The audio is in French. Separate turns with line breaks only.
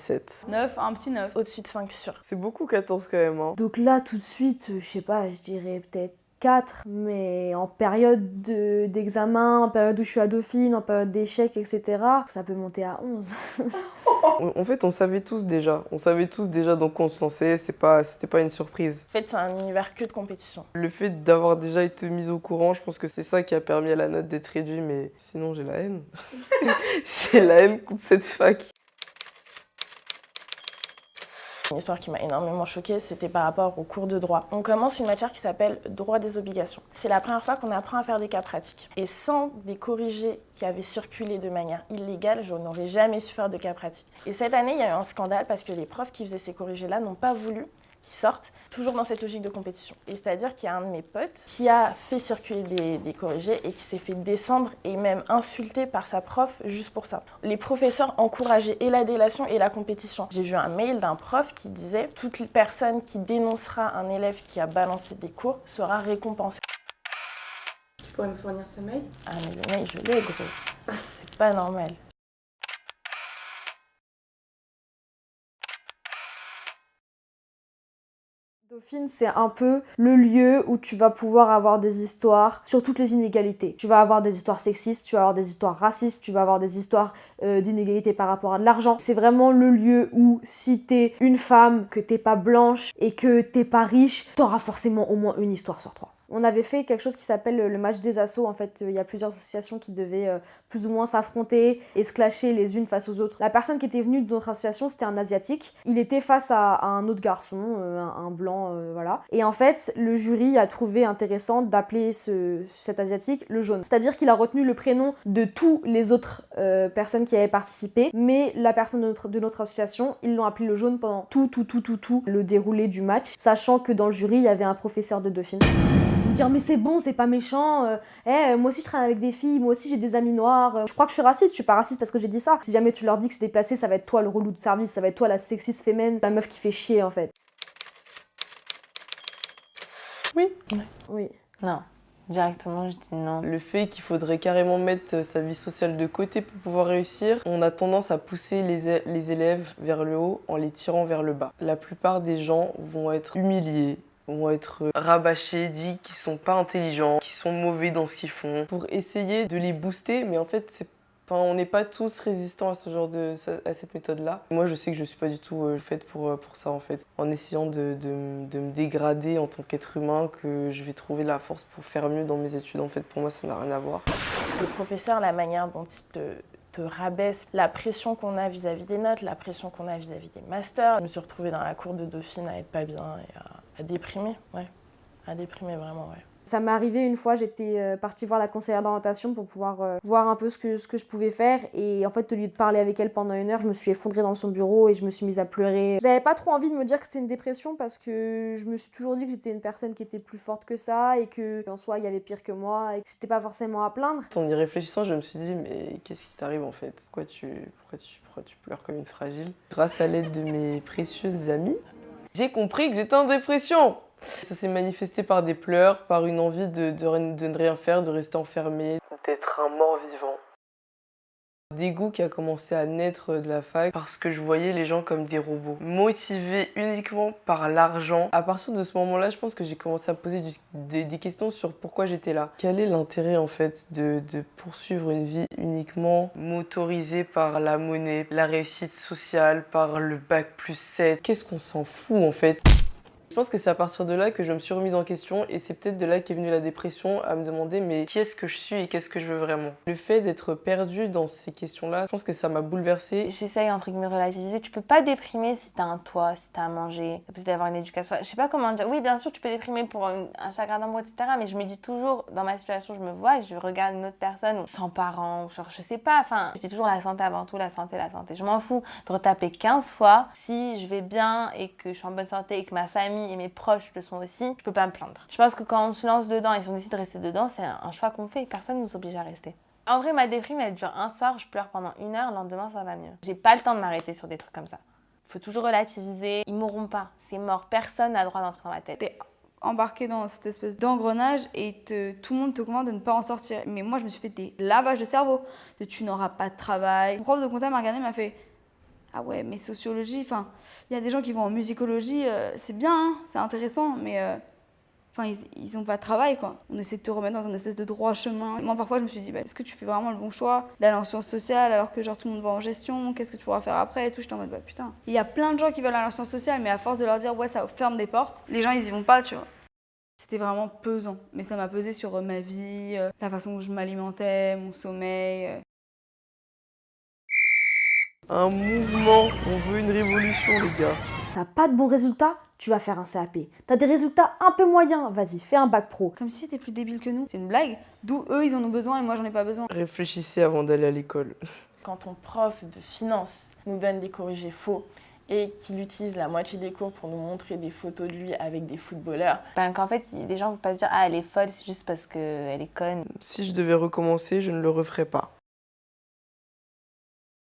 7.
9, un petit 9. Au-dessus de 5 sûr.
C'est beaucoup 14 quand même. Hein.
Donc là, tout de suite, je sais pas, je dirais peut-être 4, mais en période d'examen, en période où je suis à Dauphine, en période d'échec, etc., ça peut monter à 11.
En fait, on savait tous déjà. On savait tous déjà dans quoi on se lançait. C'était pas une surprise.
En fait, c'est un univers que de compétition.
Le fait d'avoir déjà été mise au courant, je pense que c'est ça qui a permis à la note d'être réduite, mais sinon j'ai la haine. J'ai la haine contre cette fac.
Une histoire qui m'a énormément choquée, c'était par rapport au cours de droit. On commence une matière qui s'appelle droit des obligations. C'est la première fois qu'on apprend à faire des cas pratiques. Et sans des corrigés qui avaient circulé de manière illégale, je n'aurais jamais su faire de cas pratiques. Et cette année, il y a eu un scandale parce que les profs qui faisaient ces corrigés-là n'ont pas voulu qu'ils sortent, toujours dans cette logique de compétition. Et c'est-à-dire qu'il y a un de mes potes qui a fait circuler des corrigés et qui s'est fait descendre et même insulter par sa prof juste pour ça. Les professeurs encourageaient et la délation et la compétition. J'ai vu un mail d'un prof qui disait « Toute personne qui dénoncera un élève qui a balancé des cours sera récompensée ».
Tu pourrais me fournir ce mail?
Ah mais le mail, je l'ai gros. C'est pas normal.
Dauphine, c'est un peu le lieu où tu vas pouvoir avoir des histoires sur toutes les inégalités. Tu vas avoir des histoires sexistes, tu vas avoir des histoires racistes, tu vas avoir des histoires d'inégalités par rapport à de l'argent. C'est vraiment le lieu où si t'es une femme, que t'es pas blanche et que t'es pas riche, t'auras forcément au moins une histoire sur 3. On avait fait quelque chose qui s'appelle le match des assos. En fait, il y a plusieurs associations qui devaient plus ou moins s'affronter et se clasher les unes face aux autres. La personne qui était venue de notre association, c'était un asiatique. Il était face à un autre garçon, un blanc, voilà. Et en fait, le jury a trouvé intéressant d'appeler cet asiatique le jaune. C'est-à-dire qu'il a retenu le prénom de tous les autres personnes qui avaient participé, mais la personne de notre association, ils l'ont appelé le jaune pendant tout le déroulé du match, sachant que dans le jury, il y avait un professeur de Dauphine. Dire mais c'est bon, c'est pas méchant, moi aussi je traîne avec des filles, moi aussi j'ai des amis noirs, je crois que je suis raciste, je suis pas raciste parce que j'ai dit ça. Si jamais tu leur dis que c'est déplacé, ça va être toi le relou de service, ça va être toi la sexiste féminine, la meuf qui fait chier en fait.
Oui.
Oui.
Non. Directement, je dis non.
Le fait qu'il faudrait carrément mettre sa vie sociale de côté pour pouvoir réussir, on a tendance à pousser les élèves vers le haut en les tirant vers le bas. La plupart des gens vont être humiliés, vont être rabâchés, dit qu'ils sont pas intelligents, qu'ils sont mauvais dans ce qu'ils font, pour essayer de les booster, mais en fait, on n'est pas tous résistants à à cette méthode-là. Moi, je sais que je suis pas du tout faite pour ça, en fait. En essayant de me dégrader en tant qu'être humain, que je vais trouver la force pour faire mieux dans mes études. En fait, pour moi, ça n'a rien à voir.
Les professeurs, la manière dont ils te rabaissent, la pression qu'on a vis-à-vis des notes, la pression qu'on a vis-à-vis des masters. Je me suis retrouvée dans la cour de Dauphine à être pas bien et à déprimer, ouais. À déprimer vraiment, ouais.
Ça m'est arrivé une fois, j'étais partie voir la conseillère d'orientation pour pouvoir voir un peu ce que je pouvais faire. Et en fait, au lieu de parler avec elle pendant 1 heure, je me suis effondrée dans son bureau et je me suis mise à pleurer. J'avais pas trop envie de me dire que c'était une dépression parce que je me suis toujours dit que j'étais une personne qui était plus forte que ça et que en soi, il y avait pire que moi et que j'étais pas forcément à plaindre.
En y réfléchissant, je me suis dit, mais qu'est-ce qui t'arrive en fait? Pourquoi tu pleures comme une fragile? Grâce à l'aide de mes précieuses amies, j'ai compris que j'étais en dépression. Ça s'est manifesté par des pleurs, par une envie de ne rien faire, de rester enfermée, d'être un mort-vivant. Dégoût qui a commencé à naître de la fac parce que je voyais les gens comme des robots, motivés uniquement par l'argent. À partir de ce moment-là, je pense que j'ai commencé à poser des questions sur pourquoi j'étais là. Quel est l'intérêt en fait de poursuivre une vie uniquement motorisée par la monnaie, la réussite sociale, par le bac+7? Qu'est-ce qu'on s'en fout en fait? Je pense que c'est à partir de là que je me suis remise en question et c'est peut-être de là qu'est venue la dépression, à me demander mais qui est-ce que je suis et qu'est-ce que je veux vraiment. Le fait d'être perdue dans ces questions-là, je pense que ça m'a bouleversée.
J'essaye entre guillemets de relativiser. Tu peux pas déprimer si t'as un toit, si t'as à manger, peut-être avoir une éducation. Je sais pas comment dire. Oui, bien sûr, tu peux déprimer pour un chagrin d'amour, etc. Mais je me dis toujours, dans ma situation, je me vois et je regarde une autre personne sans parents, genre je sais pas. Enfin, je dis toujours la santé avant tout, la santé, la santé. Je m'en fous de retaper 15 fois. Si je vais bien et que je suis en bonne santé et que ma famille et mes proches le sont aussi, je peux pas me plaindre. Je pense que quand on se lance dedans et si on décide de rester dedans, c'est un choix qu'on fait. Personne nous oblige à rester. En vrai, ma déprime, elle dure un soir, je pleure pendant 1 heure, le lendemain, ça va mieux. J'ai pas le temps de m'arrêter sur des trucs comme ça. Faut toujours relativiser. Ils mourront pas, c'est mort. Personne n'a le droit d'entrer dans ma tête.
T'es embarqué dans cette espèce d'engrenage et tout le monde te convainc de ne pas en sortir. Mais moi, je me suis fait des lavages de cerveau. Tu n'auras pas de travail. Mon prof de compta m'a regardé, m'a fait ah ouais, mais sociologie, enfin, il y a des gens qui vont en musicologie, c'est bien, hein, c'est intéressant, mais enfin, ils n'ont pas de travail, quoi. On essaie de te remettre dans un espèce de droit chemin. Moi, parfois, je me suis dit, bah, est-ce que tu fais vraiment le bon choix d'aller en sciences sociales alors que genre tout le monde va en gestion, qu'est-ce que tu pourras faire après et tout. J'étais en mode, bah putain. Il y a plein de gens qui veulent aller en sciences sociales, mais à force de leur dire, ouais, ça ferme des portes, les gens, ils y vont pas, tu vois. C'était vraiment pesant, mais ça m'a pesé sur ma vie, la façon dont je m'alimentais, mon sommeil.
Un mouvement, on veut une révolution, les gars.
T'as pas de bons résultats, tu vas faire un CAP. T'as des résultats un peu moyens, vas-y, fais un bac pro.
Comme si t'es plus débile que nous. C'est une blague, d'où eux, ils en ont besoin et moi, j'en ai pas besoin.
Réfléchissez avant d'aller à l'école.
Quand ton prof de finance nous donne des corrigés faux et qu'il utilise la moitié des cours pour nous montrer des photos de lui avec des footballeurs.
Qu'en fait, des gens vont pas se dire ah elle est folle, c'est juste parce qu'elle est conne.
Si je devais recommencer, je ne le referais pas.